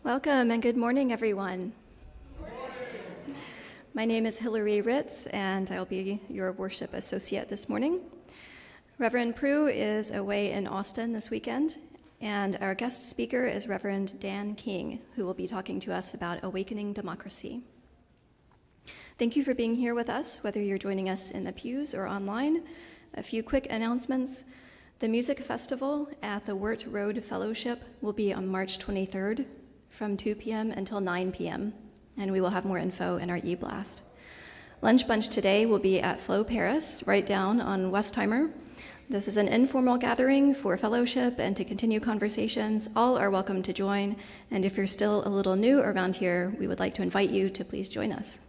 Welcome and good morning, everyone. My name is Hillary Ritz, and I'll be your worship associate this morning. Reverend Prue is away in Austin this weekend, and our guest speaker is Reverend Dan King, who will be talking to us about awakening democracy. Thank you for being here with us, whether you're joining us in the pews or online. A few quick announcements. The music festival at the Wirt Road Fellowship will be on March 23rd from 2 p.m. until 9 p.m., and we will have more info in our e-blast. Lunch Bunch today will be at Flo Paris, right down on Westheimer. This is an informal gathering for fellowship and to continue conversations. All are welcome to join, and if you're still a little new around here, we would like to invite you to please join us.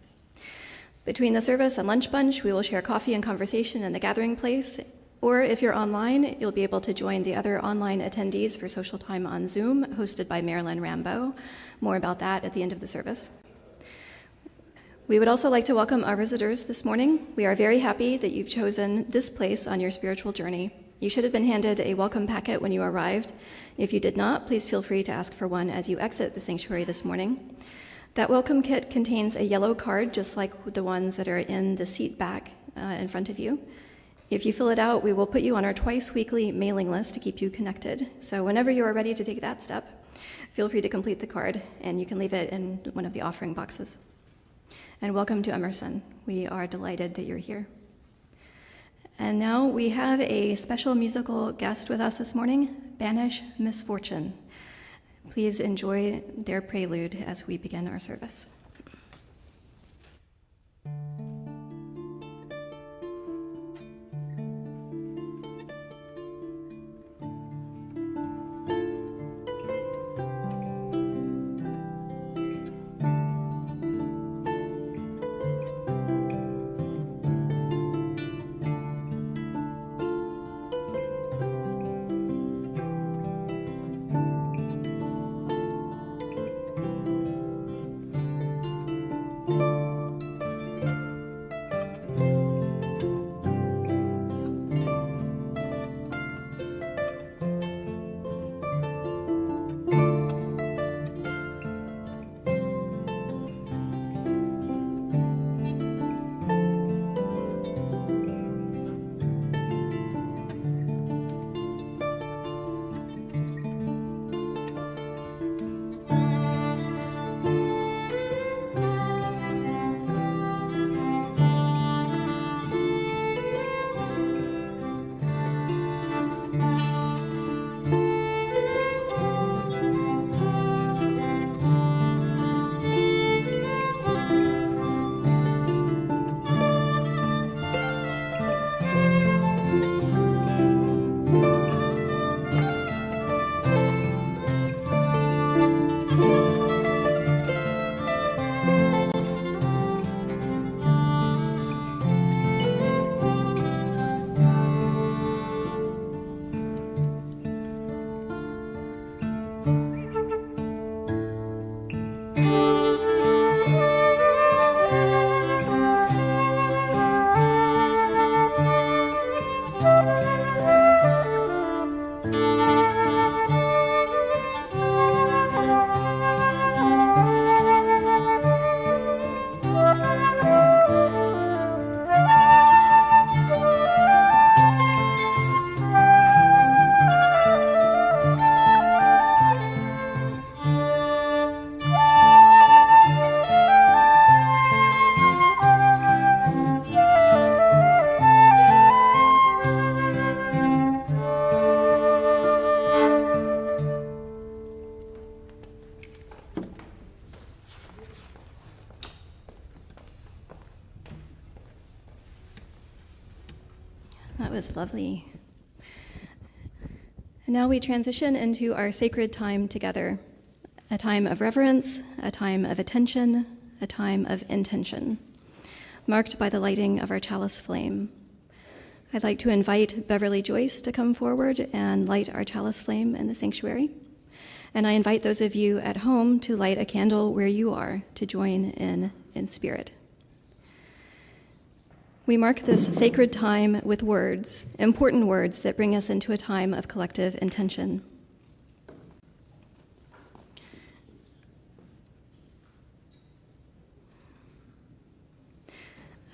Between the service and Lunch Bunch, we will share coffee and conversation in the gathering place, or if you're online, you'll be able to join the other online attendees for social time on Zoom, hosted by Marilyn Rambo. More about that at the end of the service. We would also like to welcome our visitors this morning. We are very happy that you've chosen this place on your spiritual journey. You should have been handed a welcome packet when you arrived. If you did not, please feel free to ask for one as you exit the sanctuary this morning. That welcome kit contains a yellow card, just like the ones that are in the seat back in front of you. If you fill it out, we will put you on our twice-weekly mailing list to keep you connected. So whenever you are ready to take that step, feel free to complete the card, and you can leave it in one of the offering boxes. And welcome to Emerson. We are delighted that you're here. And now we have a special musical guest with us this morning, Banish Misfortune. Please enjoy their prelude as we begin our service. That was lovely. And now we transition into our sacred time together, a time of reverence, a time of attention, a time of intention, marked by the lighting of our chalice flame. I'd like to invite Beverly Joyce to come forward and light our chalice flame in the sanctuary. And I invite those of you at home to light a candle where you are to join in spirit. We mark this sacred time with words, important words that bring us into a time of collective intention.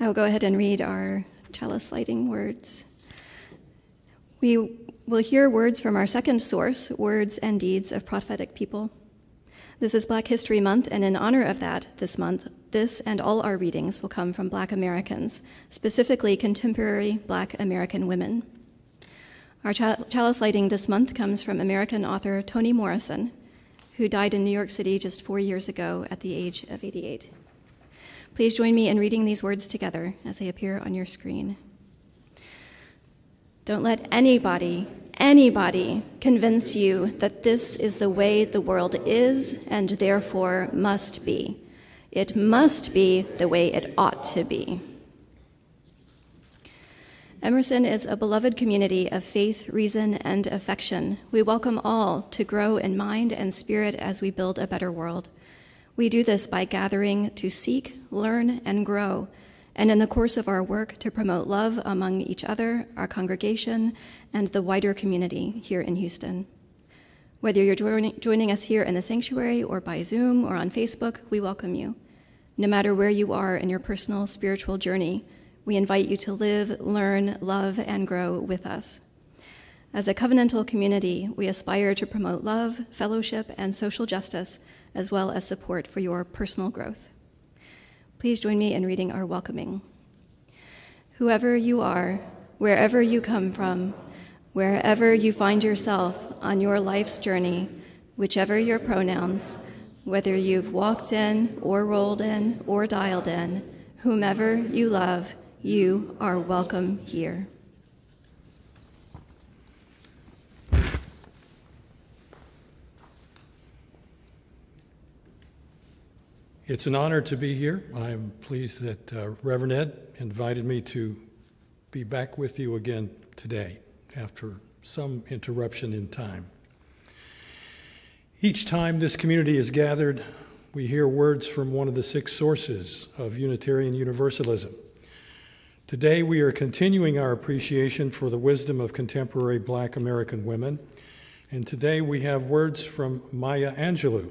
I will go ahead and read our chalice lighting words. We will hear words from our second source, Words and Deeds of Prophetic People. This is Black History Month, and in honor of that, this month, this and all our readings will come from Black Americans, specifically contemporary Black American women. Our chalice lighting this month comes from American author Toni Morrison, who died in New York City just 4 years ago at the age of 88. Please join me in reading these words together as they appear on your screen. Don't let anybody convince you that this is the way the world is and therefore must be. It must be the way it ought to be. Emerson is a beloved community of faith, reason, and affection. We welcome all to grow in mind and spirit as we build a better world. We do this by gathering to seek, learn, and grow, and in the course of our work to promote love among each other, our congregation, and the wider community here in Houston. Whether you're joining us here in the sanctuary or by Zoom or on Facebook, we welcome you. No matter where you are in your personal spiritual journey, we invite you to live, learn, love, and grow with us. As a covenantal community, we aspire to promote love, fellowship, and social justice, as well as support for your personal growth. Please join me in reading our welcoming. Whoever you are, wherever you come from, wherever you find yourself on your life's journey, whichever your pronouns, whether you've walked in or rolled in or dialed in, whomever you love, you are welcome here. It's an honor to be here. I'm pleased that Reverend Ed invited me to be back with you again today after some interruption in time. Each time this community is gathered, we hear words from one of the 6 sources of Unitarian Universalism. Today, we are continuing our appreciation for the wisdom of contemporary Black American women, and today we have words from Maya Angelou.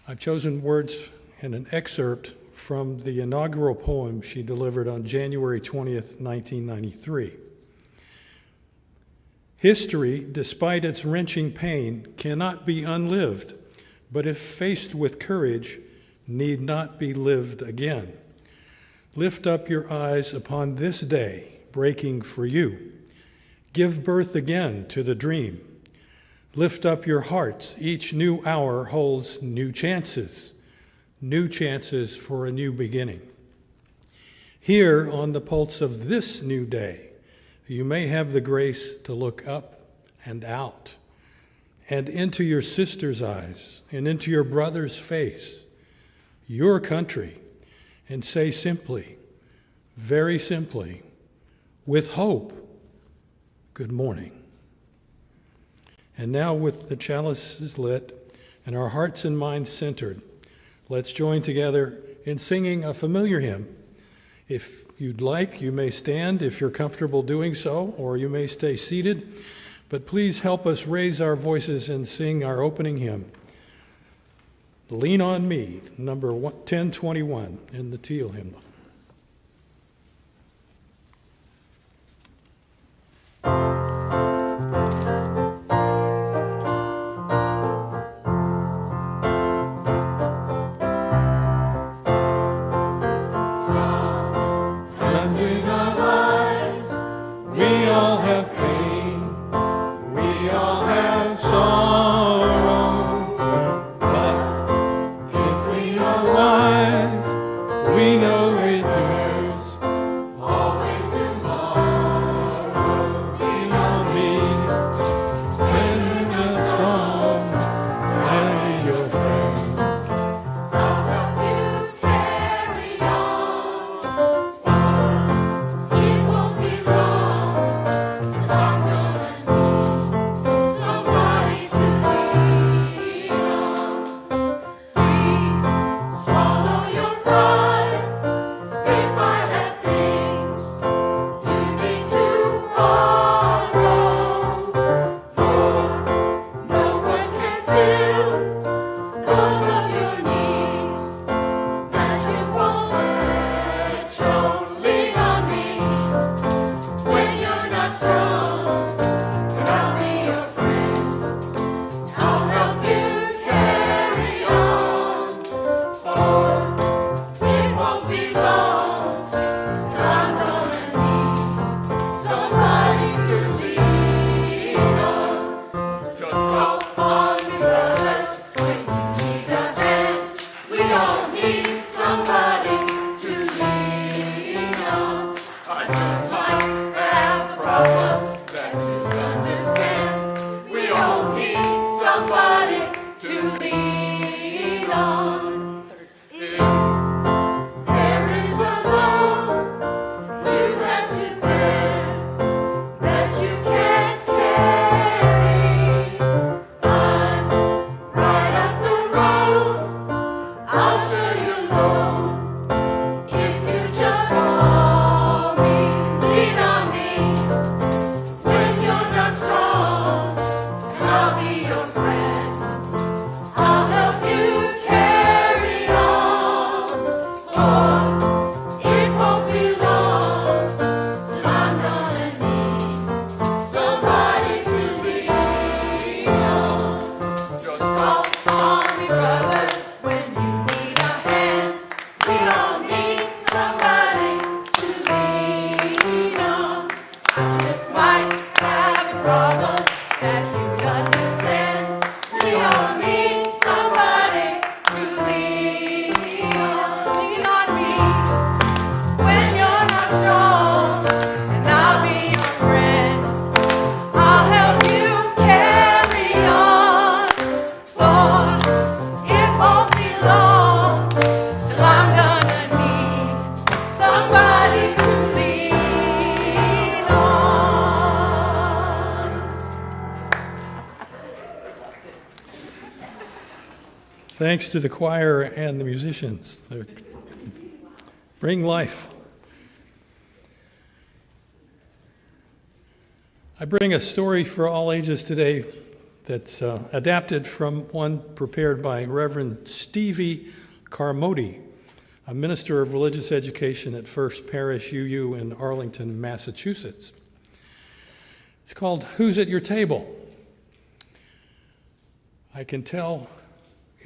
I've chosen words and an excerpt from the inaugural poem she delivered on January 20th, 1993. History, despite its wrenching pain, cannot be unlived, but if faced with courage, need not be lived again. Lift up your eyes upon this day, breaking for you. Give birth again to the dream. Lift up your hearts. Each new hour holds new chances for a new beginning. Here, on the pulse of this new day, you may have the grace to look up and out and into your sister's eyes and into your brother's face, your country, and say simply, very simply, with hope, good morning. And now, with the chalices lit and our hearts and minds centered, let's join together in singing a familiar hymn. If you'd like, you may stand if you're comfortable doing so, or you may stay seated. But please help us raise our voices and sing our opening hymn, Lean on Me, number 1021 in the Teal hymnal. We know somebody to lean on. If there is a load you have to bear that you can't carry, I'm right up the road. I'll share your load if you just call me, lean on me when you're not strong. I'll be your friend. I'll help you carry on. Lord, it won't be long till I'm gonna need somebody to lean on. Just call on me, brother, when you need a hand. We all need somebody to lean on. I just might have a problem that you'd understand. We all need somebody to lean on. Lean on me when you're not strong, and I'll be your friend. I'll help you carry on. Lord, it won't be long till I'm gonna need somebody to lean on. Thanks to the choir and the musicians. They bring life. I bring a story for all ages today that's adapted from one prepared by Reverend Stevie Carmody, a minister of religious education at First Parish UU in Arlington, Massachusetts. It's called Who's at Your Table? I can tell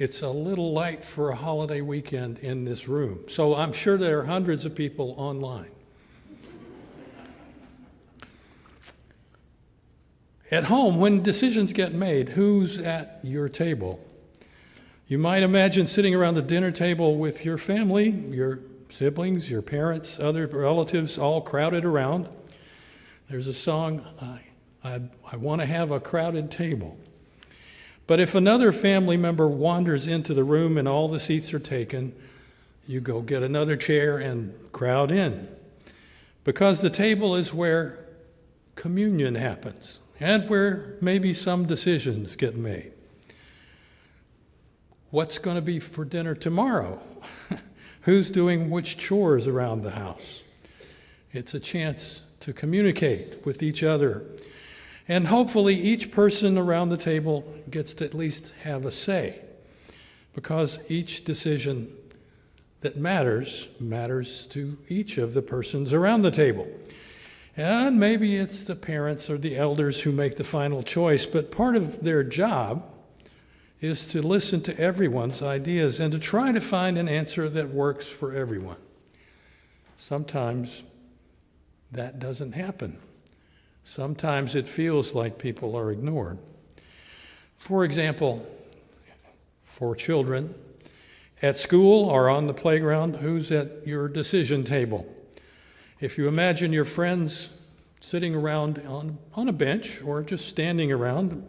it's a little light for a holiday weekend in this room, so I'm sure there are hundreds of people online. At home, when decisions get made, who's at your table? You might imagine sitting around the dinner table with your family, your siblings, your parents, other relatives, all crowded around. There's a song, I want to have a crowded table. But if another family member wanders into the room and all the seats are taken, you go get another chair and crowd in. Because the table is where communion happens and where maybe some decisions get made. What's going to be for dinner tomorrow? Who's doing which chores around the house? It's a chance to communicate with each other. And hopefully each person around the table gets to at least have a say, because each decision that matters to each of the persons around the table. And maybe it's the parents or the elders who make the final choice, but part of their job is to listen to everyone's ideas and to try to find an answer that works for everyone. Sometimes that doesn't happen. Sometimes it feels like people are ignored. For example, for children, at school or on the playground, who's at your decision table? If you imagine your friends sitting around on a bench or just standing around,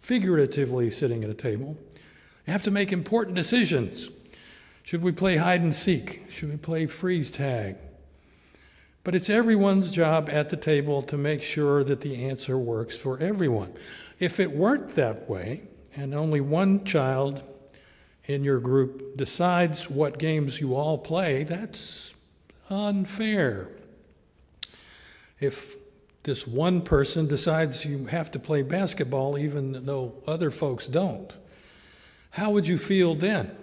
figuratively sitting at a table, you have to make important decisions. Should we play hide and seek? Should we play freeze tag? But it's everyone's job at the table to make sure that the answer works for everyone. If it weren't that way, and only one child in your group decides what games you all play, that's unfair. If this one person decides you have to play basketball even though other folks don't, how would you feel then?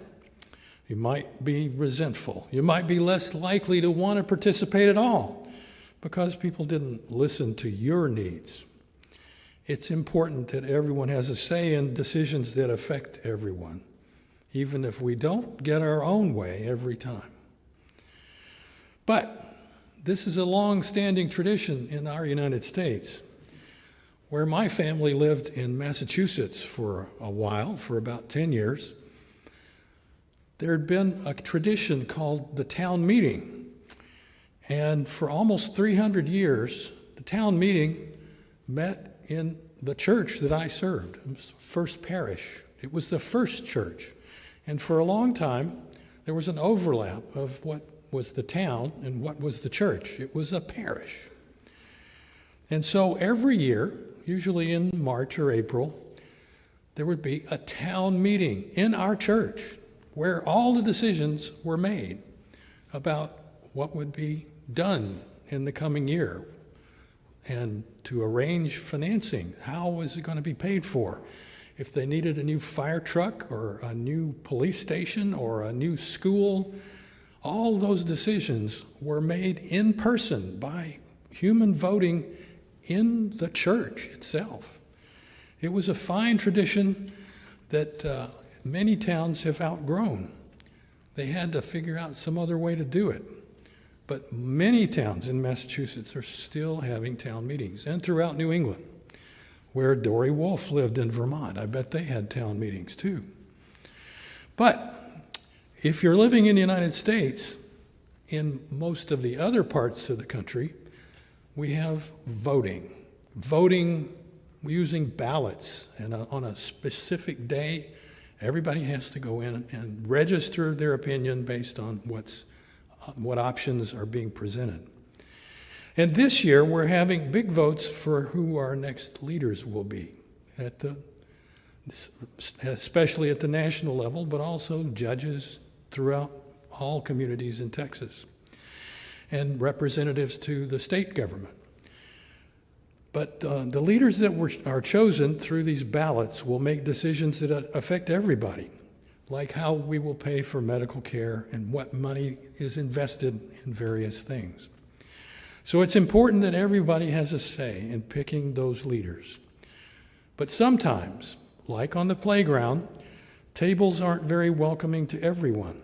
You might be resentful. You might be less likely to want to participate at all because people didn't listen to your needs. It's important that everyone has a say in decisions that affect everyone, even if we don't get our own way every time. But this is a long-standing tradition in our United States. Where my family lived in Massachusetts for a while, for about 10 years, there had been a tradition called the town meeting. And for almost 300 years, the town meeting met in the church that I served. It was First Parish. It was the first church. And for a long time, there was an overlap of what was the town and what was the church. It was a parish. And so every year, usually in March or April, there would be a town meeting in our church where all the decisions were made about what would be done in the coming year and to arrange financing. How was it going to be paid for? If they needed a new fire truck or a new police station or a new school, all those decisions were made in person by human voting in the church itself. It was a fine tradition that many towns have outgrown. They had to figure out some other way to do it. But many towns in Massachusetts are still having town meetings, and throughout New England, where Dory Wolf lived in Vermont. I bet they had town meetings too. But if you're living in the United States, in most of the other parts of the country, we have voting. Voting using ballots, and on a specific day, everybody has to go in and register their opinion based on what options are being presented. And this year, we're having big votes for who our next leaders will be, especially at the national level, but also judges throughout all communities in Texas, and representatives to the state government. But the leaders that are chosen through these ballots will make decisions that affect everybody, like how we will pay for medical care and what money is invested in various things. So it's important that everybody has a say in picking those leaders. But sometimes, like on the playground, tables aren't very welcoming to everyone.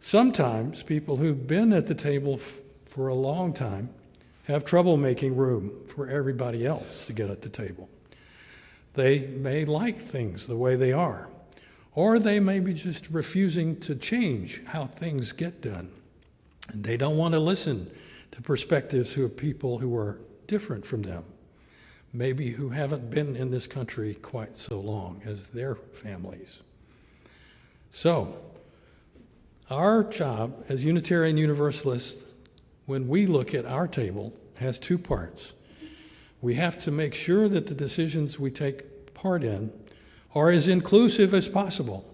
Sometimes people who've been at the table for a long time have trouble making room for everybody else to get at the table. They may like things the way they are, or they may be just refusing to change how things get done. And they don't want to listen to perspectives of people who are different from them, maybe who haven't been in this country quite so long as their families. So, our job as Unitarian Universalists, when we look at our table, has two parts. We have to make sure that the decisions we take part in are as inclusive as possible.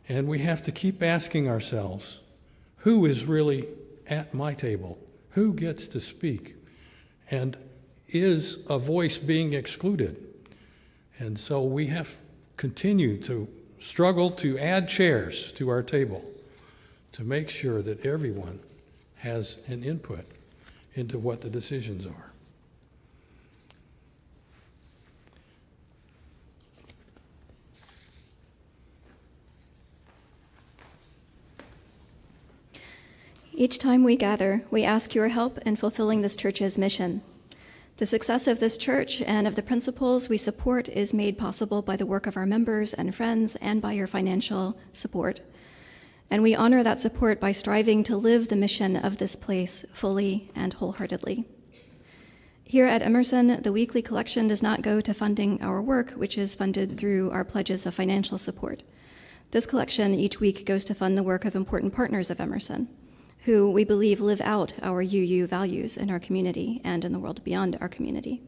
And we have to keep asking ourselves, who is really at my table? Who gets to speak? And is a voice being excluded? And so we have continued to struggle to add chairs to our table to make sure that everyone has an input into what the decisions are. Each time we gather, we ask your help in fulfilling this church's mission. The success of this church and of the principles we support is made possible by the work of our members and friends and by your financial support. And we honor that support by striving to live the mission of this place fully and wholeheartedly. Here at Emerson, the weekly collection does not go to funding our work, which is funded through our pledges of financial support. This collection each week goes to fund the work of important partners of Emerson, who we believe live out our UU values in our community and in the world beyond our community.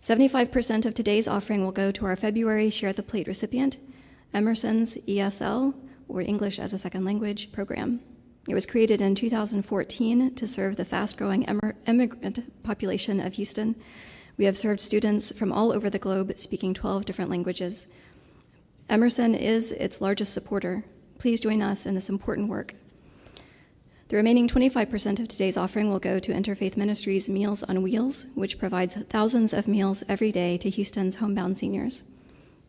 75% of today's offering will go to our February Share the Plate recipient, Emerson's ESL, or English as a Second Language program. It was created in 2014 to serve the fast-growing immigrant population of Houston. We have served students from all over the globe speaking 12 different languages. Emerson is its largest supporter. Please join us in this important work. The remaining 25% of today's offering will go to Interfaith Ministries Meals on Wheels, which provides thousands of meals every day to Houston's homebound seniors.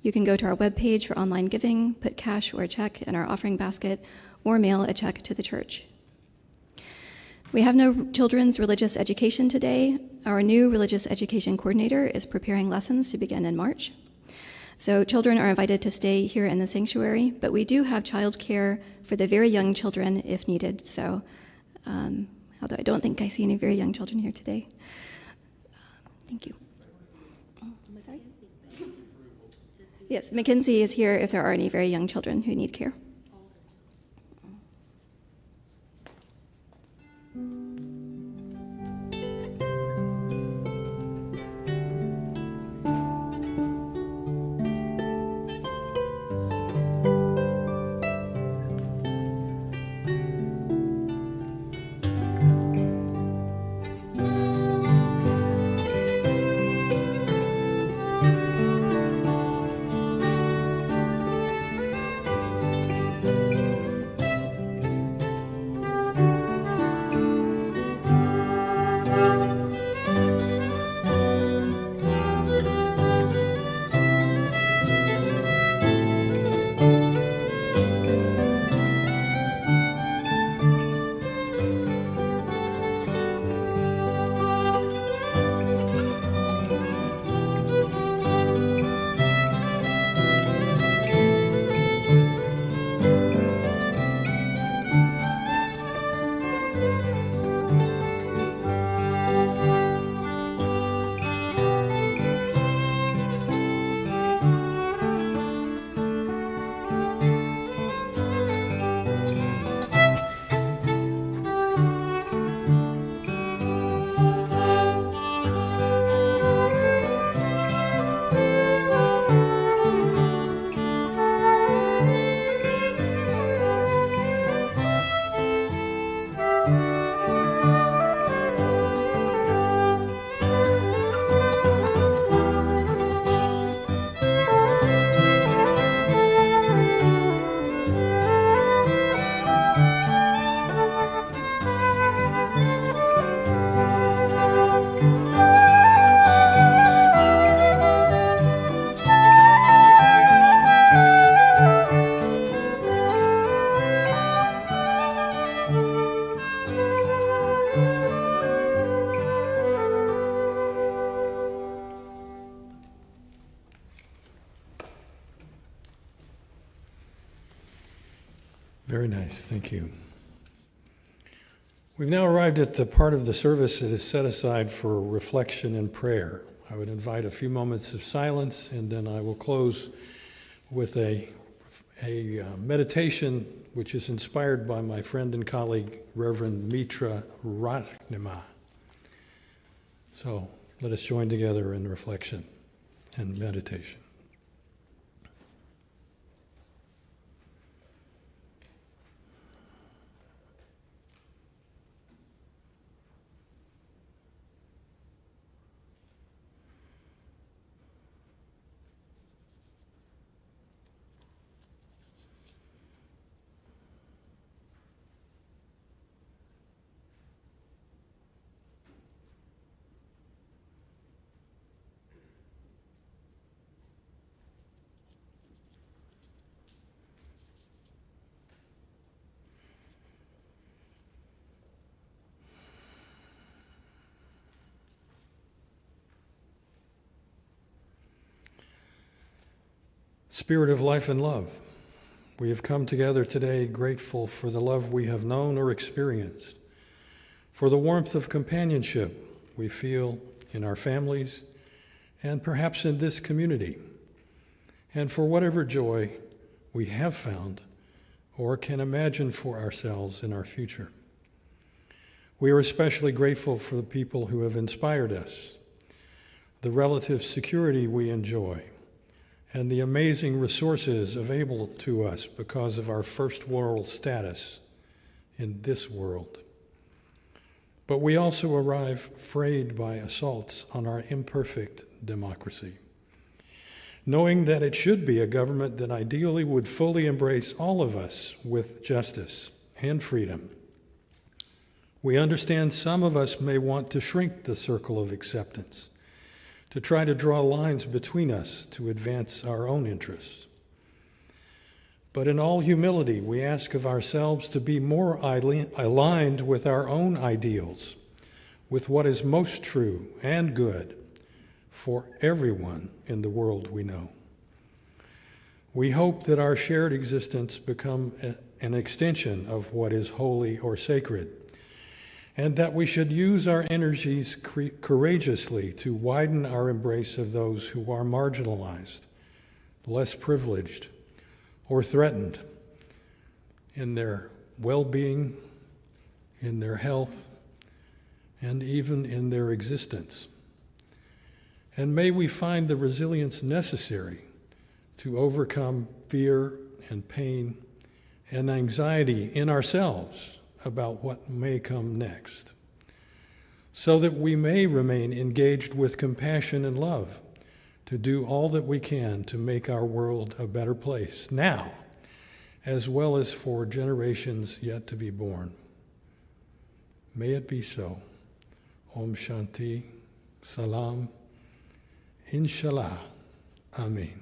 You can go to our webpage for online giving, put cash or a check in our offering basket, or mail a check to the church. We have no children's religious education today. Our new religious education coordinator is preparing lessons to begin in March. So children are invited to stay here in the sanctuary, but we do have childcare for the very young children if needed. So, although I don't think I see any very young children here today. Thank you. Was Yes, Mackenzie is here if there are any very young children who need care. Very nice, thank you. We've now arrived at the part of the service that is set aside for reflection and prayer. I would invite a few moments of silence, and then I will close with a meditation which is inspired by my friend and colleague, Reverend Mitra Ratnama. So let us join together in reflection and meditation. Spirit of life and love, we have come together today grateful for the love we have known or experienced, for the warmth of companionship we feel in our families and perhaps in this community, and for whatever joy we have found or can imagine for ourselves in our future. We are especially grateful for the people who have inspired us, the relative security we enjoy, and the amazing resources available to us because of our first world status in this world. But we also arrive frayed by assaults on our imperfect democracy, knowing that it should be a government that ideally would fully embrace all of us with justice and freedom. We understand some of us may want to shrink the circle of acceptance, to try to draw lines between us to advance our own interests. But in all humility, we ask of ourselves to be more aligned with our own ideals, with what is most true and good for everyone in the world we know. We hope that our shared existence become an extension of what is holy or sacred, and that we should use our energies courageously to widen our embrace of those who are marginalized, less privileged, or threatened in their well-being, in their health, and even in their existence. And may we find the resilience necessary to overcome fear and pain and anxiety in ourselves about what may come next, so that we may remain engaged with compassion and love to do all that we can to make our world a better place now, as well as for generations yet to be born. May it be so. Om Shanti, Salam, Inshallah. Amen.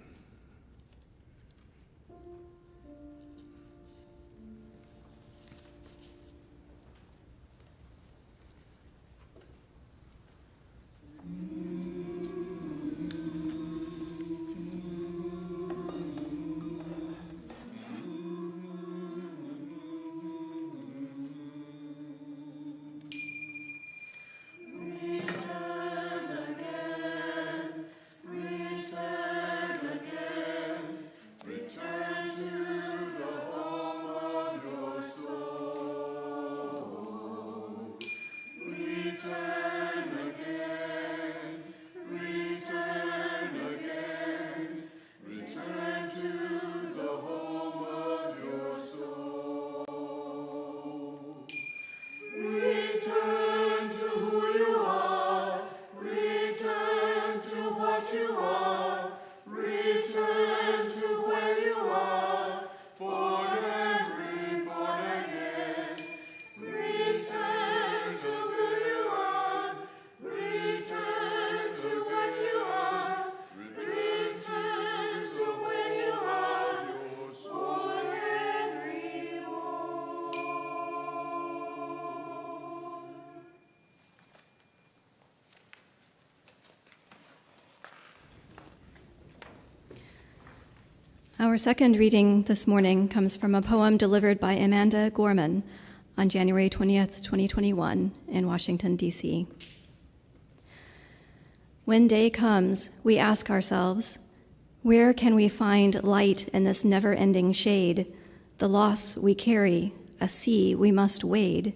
Our second reading this morning comes from a poem delivered by Amanda Gorman on January 20th, 2021 in Washington, D.C. When day comes, we ask ourselves, where can we find light in this never-ending shade, the loss we carry, a sea we must wade?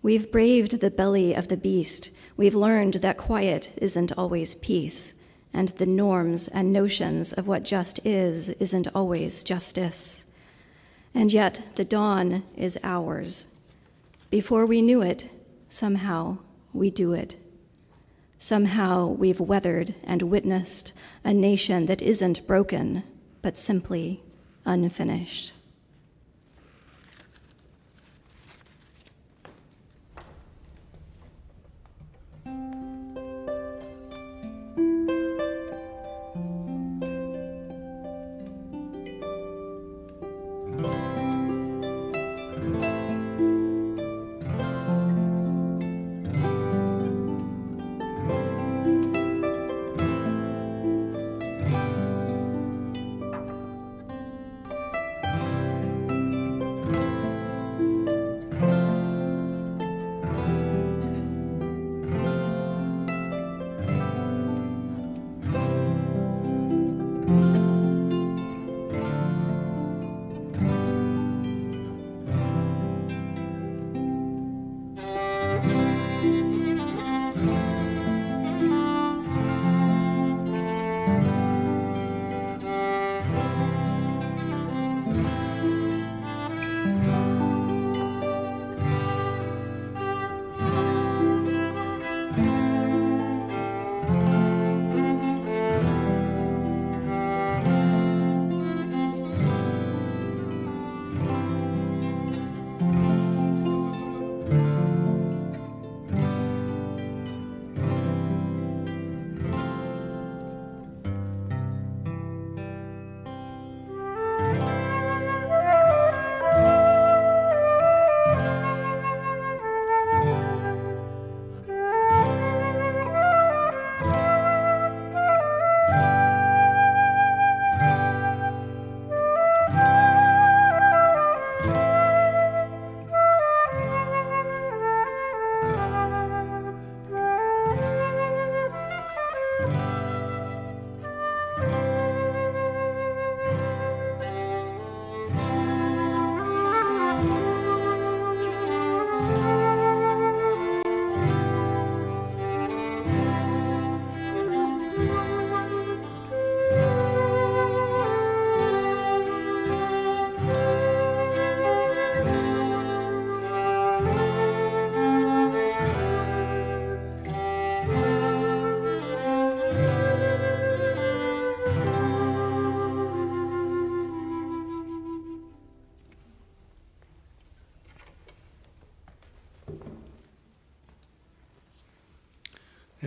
We've braved the belly of the beast. We've learned that quiet isn't always peace, and the norms and notions of what just isn't always justice. And yet the dawn is ours. Before we knew it, somehow we do it. Somehow we've weathered and witnessed a nation that isn't broken, but simply unfinished.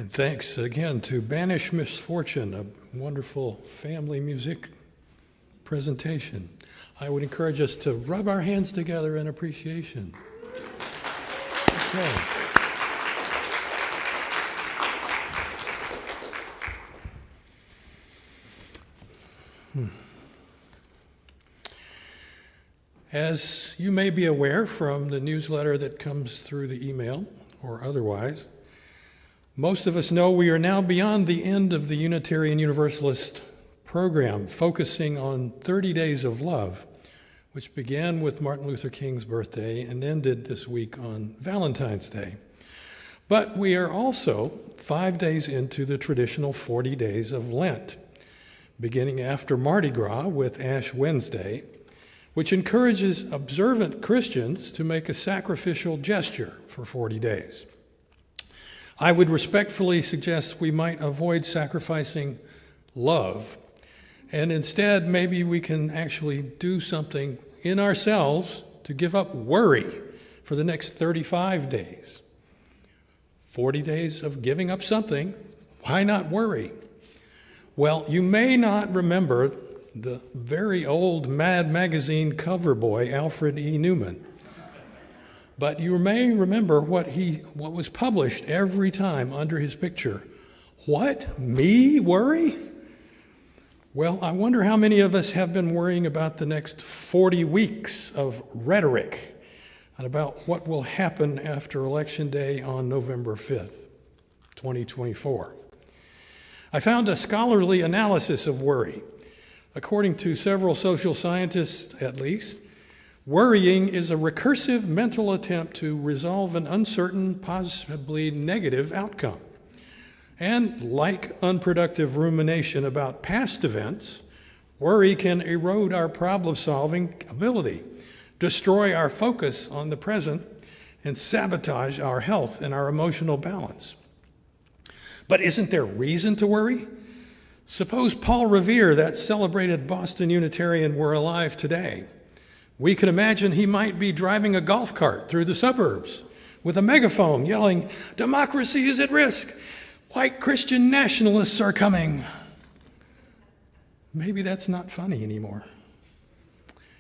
And thanks again to Banish Misfortune, a wonderful family music presentation. I would encourage us to rub our hands together in appreciation. Okay. As you may be aware from the newsletter that comes through the email or otherwise, most of us know we are now beyond the end of the Unitarian Universalist program, focusing on 30 Days of Love, which began with Martin Luther King's birthday and ended this week on Valentine's Day. But we are also 5 days into the traditional 40 days of Lent, beginning after Mardi Gras with Ash Wednesday, which encourages observant Christians to make a sacrificial gesture for 40 days. I would respectfully suggest we might avoid sacrificing love, and instead maybe we can actually do something in ourselves to give up worry for the next 35 days. 40 days of giving up something, why not worry? Well, you may not remember the very old Mad Magazine cover boy, Alfred E. Newman. But you may remember what was published every time under his picture. What? Me worry? Well, I wonder how many of us have been worrying about the next 40 weeks of rhetoric and about what will happen after Election Day on November 5th, 2024. I found a scholarly analysis of worry. According to several social scientists, at least, worrying is a recursive mental attempt to resolve an uncertain, possibly negative outcome. And like unproductive rumination about past events, worry can erode our problem-solving ability, destroy our focus on the present, and sabotage our health and our emotional balance. But isn't there reason to worry? Suppose Paul Revere, that celebrated Boston Unitarian, were alive today. We could imagine he might be driving a golf cart through the suburbs with a megaphone yelling, "Democracy is at risk! White Christian nationalists are coming!" Maybe that's not funny anymore.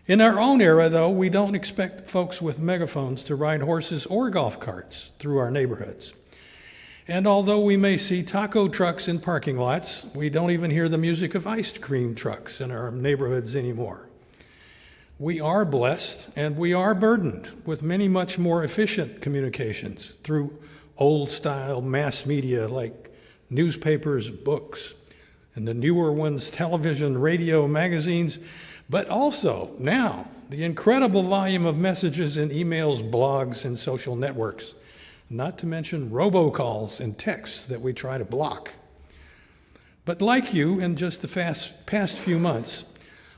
In our own era, though, we don't expect folks with megaphones to ride horses or golf carts through our neighborhoods. And although we may see taco trucks in parking lots, we don't even hear the music of ice cream trucks in our neighborhoods anymore. We are blessed and we are burdened with many much more efficient communications through old-style mass media like newspapers, books, and the newer ones, television, radio, magazines, but also now the incredible volume of messages and emails, blogs, and social networks, not to mention robocalls and texts that we try to block. But like you, in just the past few months,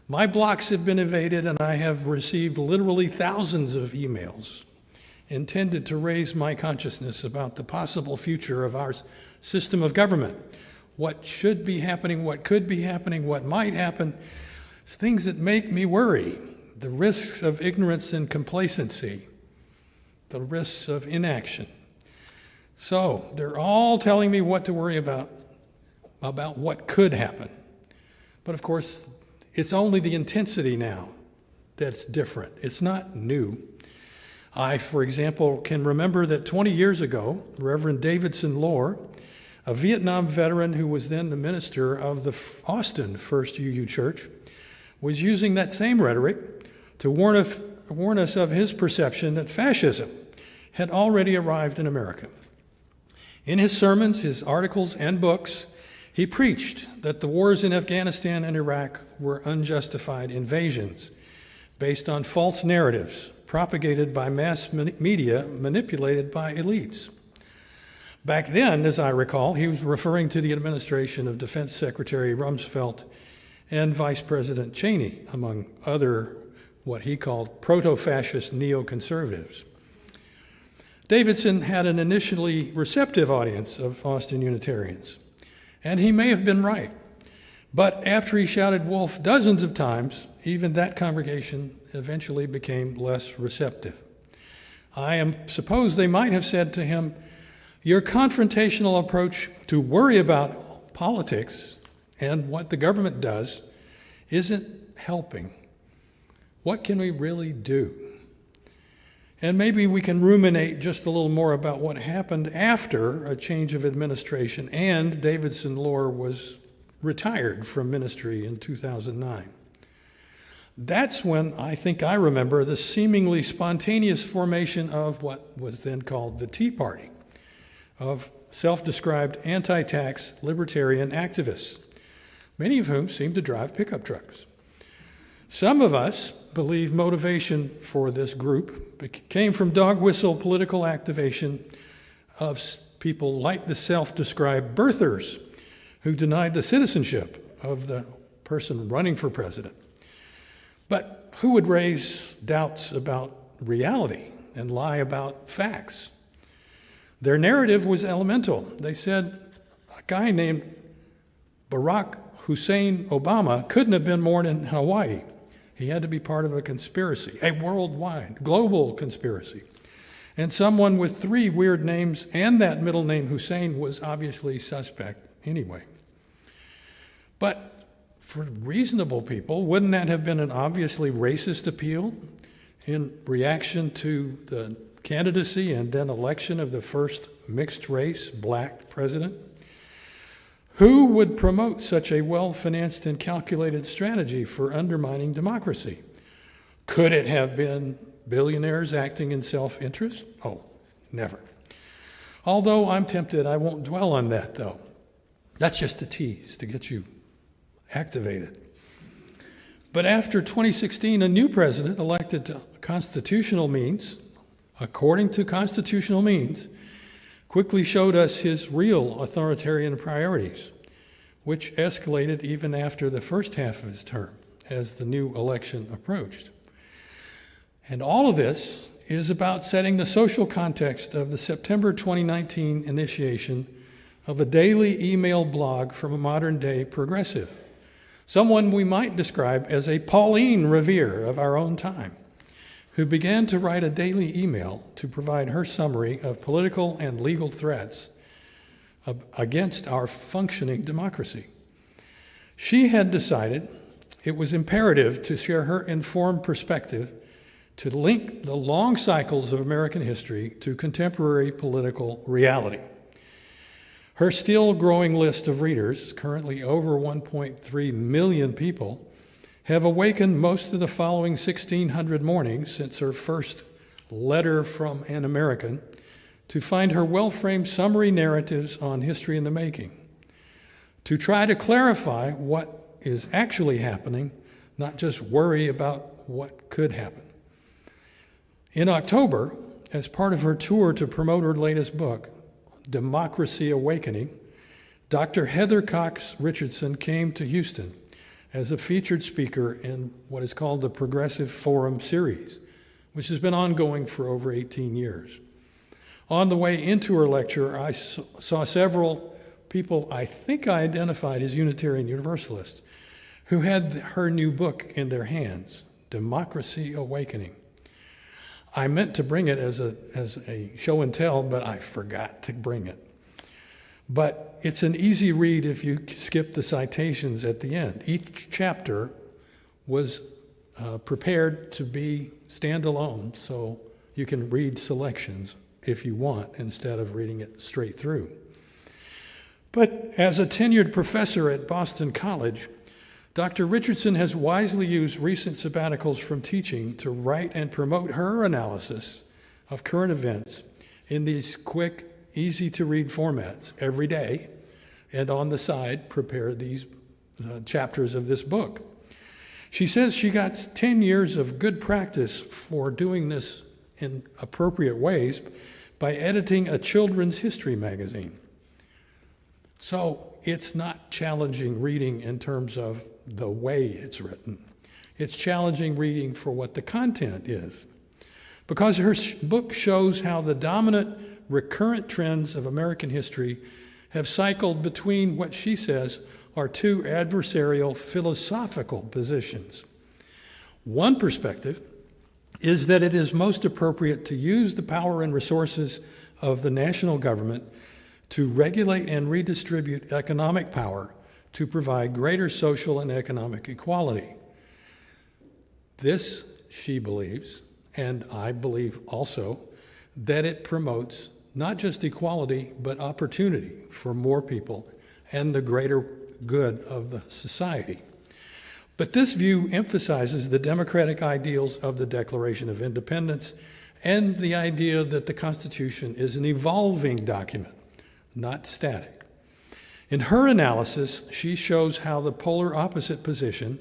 my blocks have been evaded and I have received literally thousands of emails intended to raise my consciousness about the possible future of our system of government, what should be happening, what could be happening, what might happen, things that make me worry, the risks of ignorance and complacency, the risks of inaction. So they're all telling me what to worry about what could happen. But of course, it's only the intensity now that's different. It's not new. I, for example, can remember that 20 years ago, Reverend Davidson Lohr, a Vietnam veteran who was then the minister of the Austin First UU Church, was using that same rhetoric to warn us of his perception that fascism had already arrived in America. In his sermons, his articles, and books, he preached that the wars in Afghanistan and Iraq were unjustified invasions based on false narratives propagated by mass media manipulated by elites. Back then, as I recall, he was referring to the administration of Defense Secretary Rumsfeld and Vice President Cheney, among other what he called proto-fascist neoconservatives. Davidson had an initially receptive audience of Austin Unitarians, and he may have been right. But after he shouted wolf dozens of times, even that congregation eventually became less receptive. I suppose they might have said to him, Your confrontational approach to worry about politics and what the government does isn't helping. What can we really do? And maybe we can ruminate just a little more about what happened after a change of administration and Davidson Lohr was retired from ministry in 2009. That's when I think I remember the seemingly spontaneous formation of what was then called the Tea Party, of self-described anti-tax libertarian activists, many of whom seemed to drive pickup trucks. Some of us believe motivation for this group came from dog whistle political activation of people like the self-described birthers who denied the citizenship of the person running for president. But who would raise doubts about reality and lie about facts? Their narrative was elemental. They said a guy named Barack Hussein Obama couldn't have been born in Hawaii. He had to be part of a conspiracy, a worldwide, global conspiracy. And someone with 3 weird names and that middle name Hussein was obviously suspect anyway. But for reasonable people, wouldn't that have been an obviously racist appeal in reaction to the candidacy and then election of the first mixed-race black president? Who would promote such a well-financed and calculated strategy for undermining democracy? Could it have been billionaires acting in self-interest? Oh, never. Although I'm tempted, I won't dwell on that, though. That's just a tease to get you activated. But after 2016, a new president elected to constitutional means, according to constitutional means, quickly showed us his real authoritarian priorities, which escalated even after the first half of his term as the new election approached. And all of this is about setting the social context of the September 2019 initiation of a daily email blog from a modern-day progressive, someone we might describe as a Pauline Revere of our own time, who began to write a daily email to provide her summary of political and legal threats against our functioning democracy. She had decided it was imperative to share her informed perspective to link the long cycles of American history to contemporary political reality. Her still growing list of readers, currently over 1.3 million people, have awakened most of the following 1,600 mornings since her first letter from an American to find her well-framed summary narratives on history in the making, to try to clarify what is actually happening, not just worry about what could happen. In October, as part of her tour to promote her latest book, Democracy Awakening, Dr. Heather Cox Richardson came to Houston as a featured speaker in what is called the Progressive Forum series, which has been ongoing for over 18 years. On the way into her lecture, I saw several people I think I identified as Unitarian Universalists who had her new book in their hands, Democracy Awakening. I meant to bring it as a show and tell, but I forgot to bring it. But it's an easy read if you skip the citations at the end. Each chapter was prepared to be standalone, so you can read selections if you want instead of reading it straight through. But as a tenured professor at Boston College, Dr. Richardson has wisely used recent sabbaticals from teaching to write and promote her analysis of current events in these quick, easy-to-read formats every day, and on the side, prepare these chapters of this book. She says she got 10 years of good practice for doing this in appropriate ways by editing a children's history magazine. So it's not challenging reading in terms of the way it's written. It's challenging reading for what the content is. Because her book shows how the dominant recurrent trends of American history have cycled between what she says are 2 adversarial philosophical positions. One perspective is that it is most appropriate to use the power and resources of the national government to regulate and redistribute economic power to provide greater social and economic equality. This, she believes, and I believe also, that it promotes not just equality, but opportunity for more people and the greater good of the society. But this view emphasizes the democratic ideals of the Declaration of Independence and the idea that the Constitution is an evolving document, not static. In her analysis, she shows how the polar opposite position,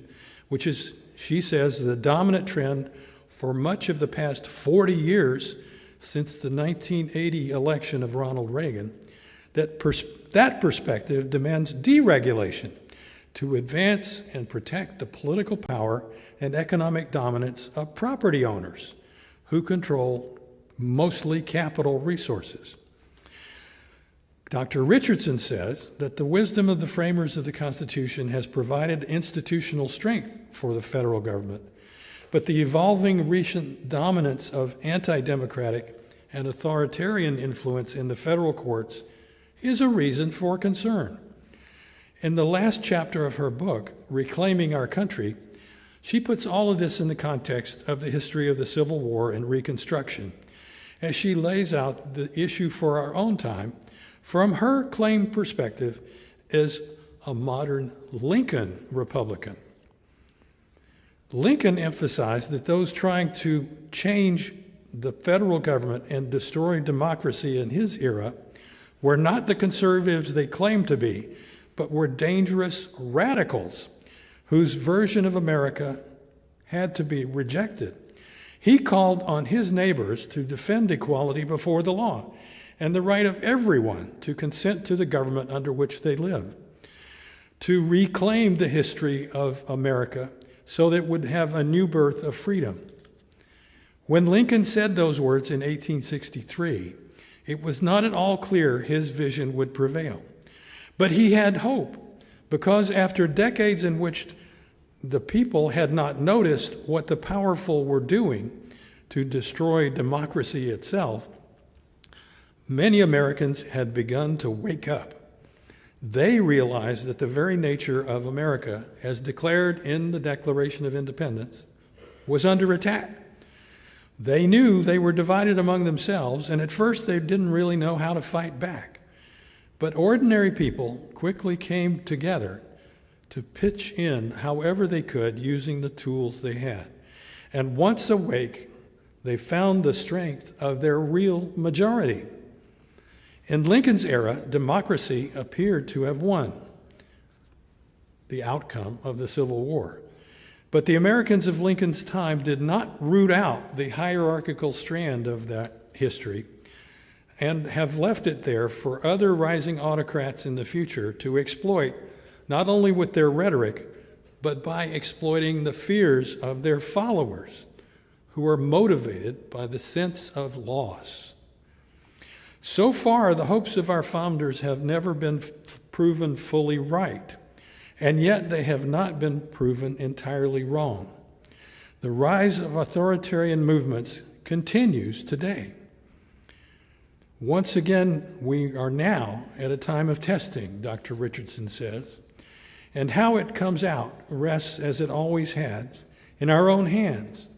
which is, she says, the dominant trend for much of the past 40 years since the 1980 election of Ronald Reagan, that perspective demands deregulation to advance and protect the political power and economic dominance of property owners who control mostly capital resources. Dr. Richardson says that the wisdom of the framers of the Constitution has provided institutional strength for the federal government, but the evolving recent dominance of anti-democratic and authoritarian influence in the federal courts is a reason for concern. In the last chapter of her book, Reclaiming Our Country, she puts all of this in the context of the history of the Civil War and Reconstruction, as she lays out the issue for our own time from her claimed perspective as a modern Lincoln Republican. Lincoln emphasized that those trying to change the federal government and destroy democracy in his era were not the conservatives they claimed to be, but were dangerous radicals whose version of America had to be rejected. He called on his neighbors to defend equality before the law and the right of everyone to consent to the government under which they live, to reclaim the history of America so that it would have a new birth of freedom. When Lincoln said those words in 1863, it was not at all clear his vision would prevail. But he had hope, because after decades in which the people had not noticed what the powerful were doing to destroy democracy itself, many Americans had begun to wake up. They realized that the very nature of America, as declared in the Declaration of Independence, was under attack. They knew they were divided among themselves, and at first they didn't really know how to fight back. But ordinary people quickly came together to pitch in however they could using the tools they had. And once awake, they found the strength of their real majority. In Lincoln's era, democracy appeared to have won the outcome of the Civil War. But the Americans of Lincoln's time did not root out the hierarchical strand of that history and have left it there for other rising autocrats in the future to exploit, not only with their rhetoric, but by exploiting the fears of their followers, who are motivated by the sense of loss. So far, the hopes of our founders have never been proven fully right, and yet they have not been proven entirely wrong. The rise of authoritarian movements continues today. Once again, we are now at a time of testing, Dr. Richardson says, and how it comes out rests, as it always has, in our own hands,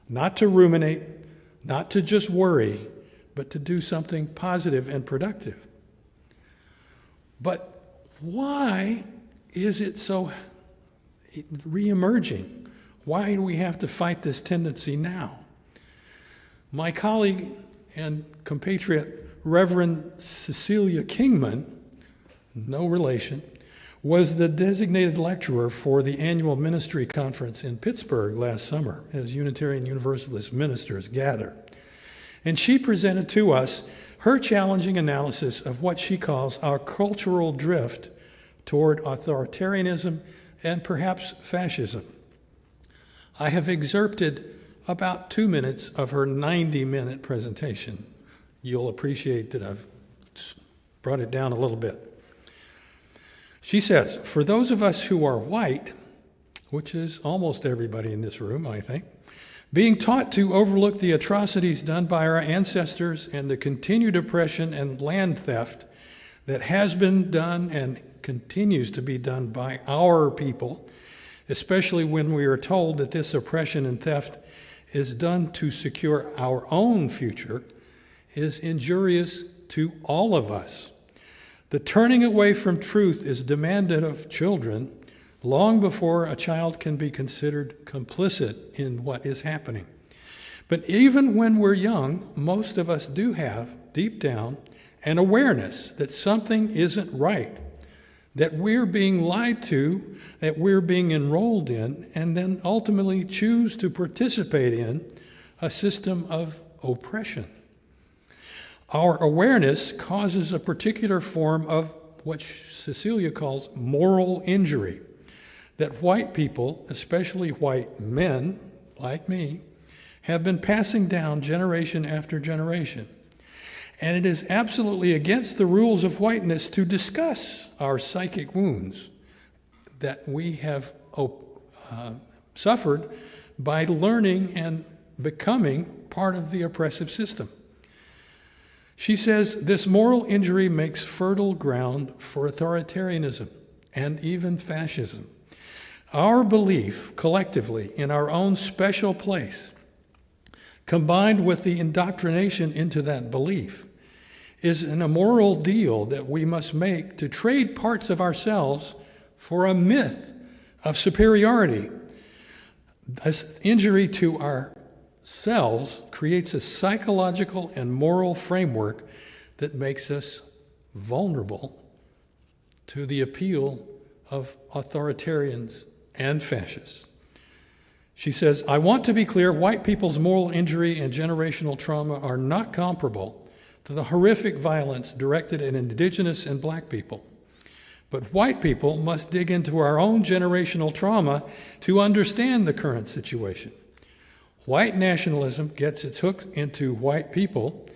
not to ruminate, not to just worry, but to do something positive and productive. But why is it so reemerging? Why do we have to fight this tendency now? My colleague and compatriot, Reverend Cecilia Kingman, no relation, was the designated lecturer for the annual ministry conference in Pittsburgh last summer as Unitarian Universalist ministers gathered. And she presented to us her challenging analysis of what she calls our cultural drift toward authoritarianism and perhaps fascism. I have excerpted about 2 minutes of her 90-minute presentation. You'll appreciate that I've brought it down a little bit. She says, for those of us who are white, which is almost everybody in this room, I think, Being taught to overlook the atrocities done by our ancestors and the continued oppression and land theft that has been done and continues to be done by our people, especially when we are told that this oppression and theft is done to secure our own future, is injurious to all of us. The turning away from truth is demanded of children long before a child can be considered complicit in what is happening. But even when we're young, most of us do have, deep down, an awareness that something isn't right, that we're being lied to, that we're being enrolled in, and then ultimately choose to participate in a system of oppression. Our awareness causes a particular form of what Cecilia calls moral injury, that white people, especially white men like me, have been passing down generation after generation. And it is absolutely against the rules of whiteness to discuss our psychic wounds that we have suffered by learning and becoming part of the oppressive system. She says this moral injury makes fertile ground for authoritarianism and even fascism. Our belief collectively in our own special place, combined with the indoctrination into that belief, is an immoral deal that we must make to trade parts of ourselves for a myth of superiority. This injury to ourselves creates a psychological and moral framework that makes us vulnerable to the appeal of authoritarians and fascists. She says, I want to be clear, white people's moral injury and generational trauma are not comparable to the horrific violence directed at indigenous and black people. But white people must dig into our own generational trauma to understand the current situation. White nationalism gets its hooks into white people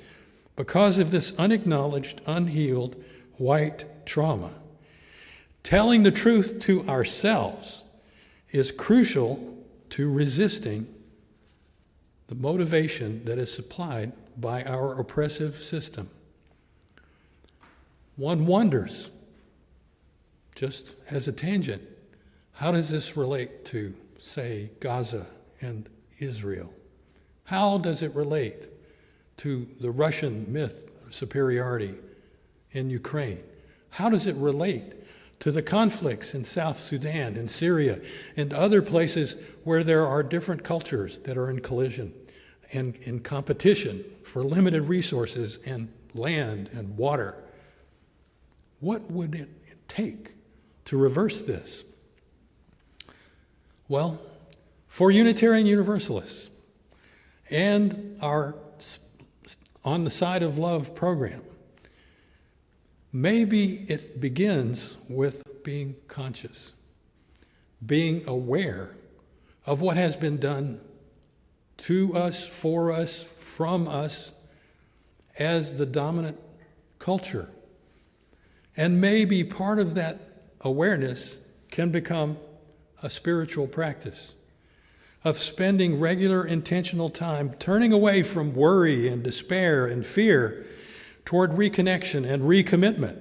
because of this unacknowledged, unhealed white trauma. Telling the truth to ourselves is crucial to resisting the motivation that is supplied by our oppressive system. One wonders, just as a tangent, how does this relate to, say, Gaza and Israel? How does it relate to the Russian myth of superiority in Ukraine? How does it relate to the conflicts in South Sudan and Syria and other places where there are different cultures that are in collision and in competition for limited resources and land and water? What would it take to reverse this? Well, for Unitarian Universalists and our On the Side of Love program, maybe it begins with being conscious, being aware of what has been done to us, for us, from us as the dominant culture. And maybe part of that awareness can become a spiritual practice of spending regular intentional time turning away from worry and despair and fear toward reconnection and recommitment.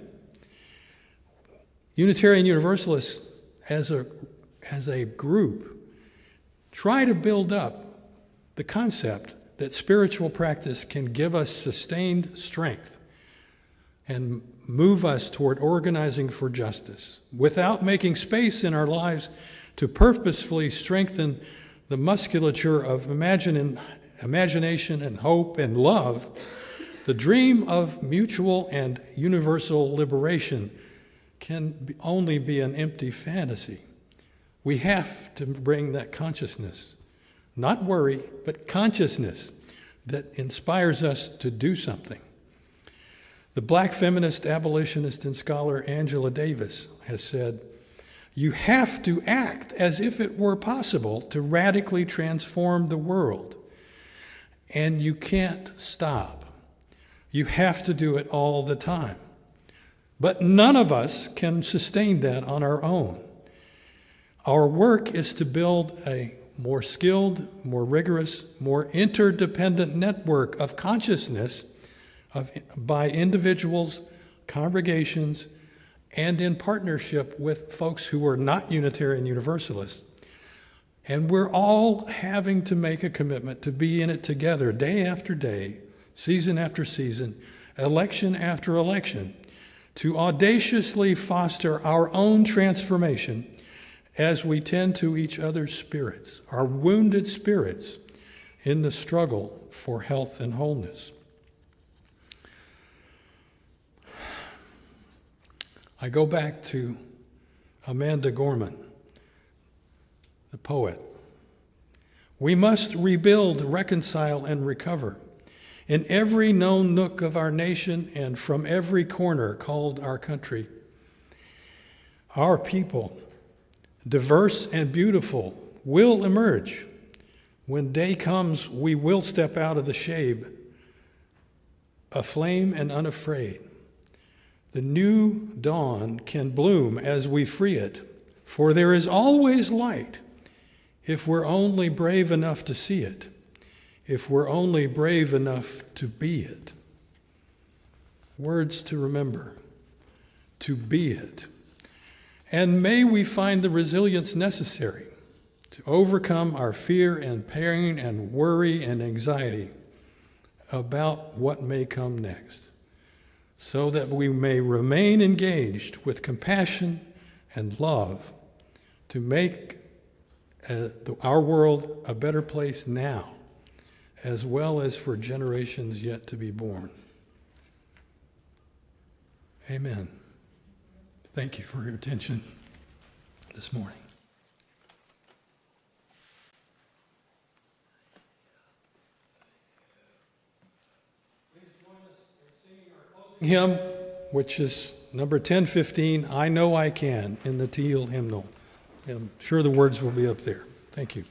Unitarian Universalists as a group try to build up the concept that spiritual practice can give us sustained strength and move us toward organizing for justice without making space in our lives to purposefully strengthen the musculature of imagination and hope and love. The dream of mutual and universal liberation can only be an empty fantasy. We have to bring that consciousness, not worry, but consciousness that inspires us to do something. The black feminist abolitionist and scholar Angela Davis has said, you have to act as if it were possible to radically transform the world. And you can't stop. You have to do it all the time. But none of us can sustain that on our own. Our work is to build a more skilled, more rigorous, more interdependent network of consciousness by individuals, congregations, and in partnership with folks who are not Unitarian Universalists. And we're all having to make a commitment to be in it together day after day, season after season, election after election, to audaciously foster our own transformation as we tend to each other's spirits, our wounded spirits, in the struggle for health and wholeness. I go back to Amanda Gorman, the poet. We must rebuild, reconcile, and recover in every known nook of our nation and from every corner called our country. Our people, diverse and beautiful, will emerge. When day comes, we will step out of the shade, aflame and unafraid. The new dawn can bloom as we free it, for there is always light if we're only brave enough to see it, if we're only brave enough to be it. Words to remember, to be it. And may we find the resilience necessary to overcome our fear and pain and worry and anxiety about what may come next, so that we may remain engaged with compassion and love to make our world a better place now, as well as for generations yet to be born. Amen. Thank you for your attention this morning. Hymn, which is number 1015, I Know I Can, in the Teal hymnal. I'm sure the words will be up there. Thank you.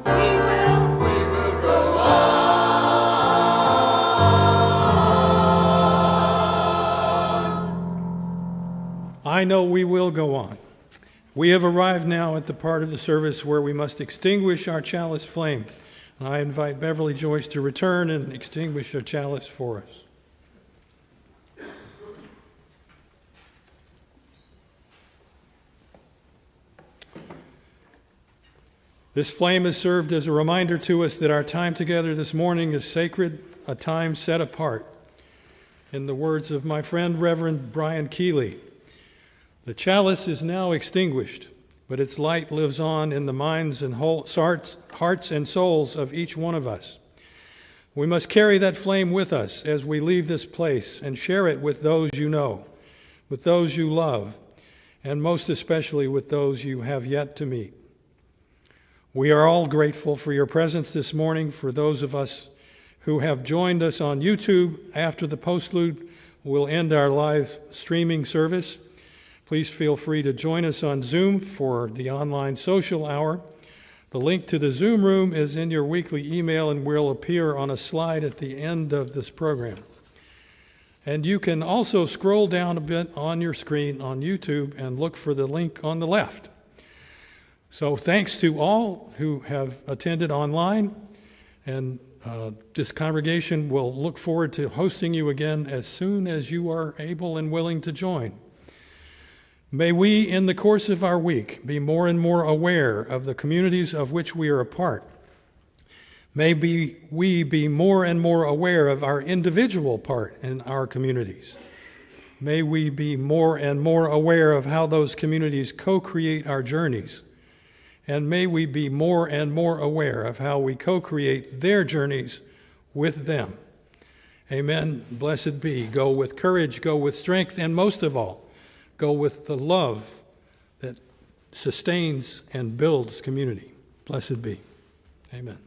We will I know we will go on. We have arrived now at the part of the service where we must extinguish our chalice flame. And I invite Beverly Joyce to return and extinguish a chalice for us. This flame has served as a reminder to us that our time together this morning is sacred, a time set apart. In the words of my friend Reverend Brian Keeley, the chalice is now extinguished, but its light lives on in the minds and hearts and souls of each one of us. We must carry that flame with us as we leave this place and share it with those you know, with those you love, and most especially with those you have yet to meet. We are all grateful for your presence this morning. For those of us who have joined us on YouTube, after the postlude will end our live streaming service. Please feel free to join us on Zoom for the online social hour. The link to the Zoom room is in your weekly email and will appear on a slide at the end of this program. And you can also scroll down a bit on your screen on YouTube and look for the link on the left. So thanks to all who have attended online, and this congregation will look forward to hosting you again as soon as you are able and willing to join. May we, in the course of our week, be more and more aware of the communities of which we are a part. May we be more and more aware of our individual part in our communities. May we be more and more aware of how those communities co-create our journeys. And may we be more and more aware of how we co-create their journeys with them. Amen. Blessed be. Go with courage, go with strength, and most of all, go with the love that sustains and builds community. Blessed be. Amen.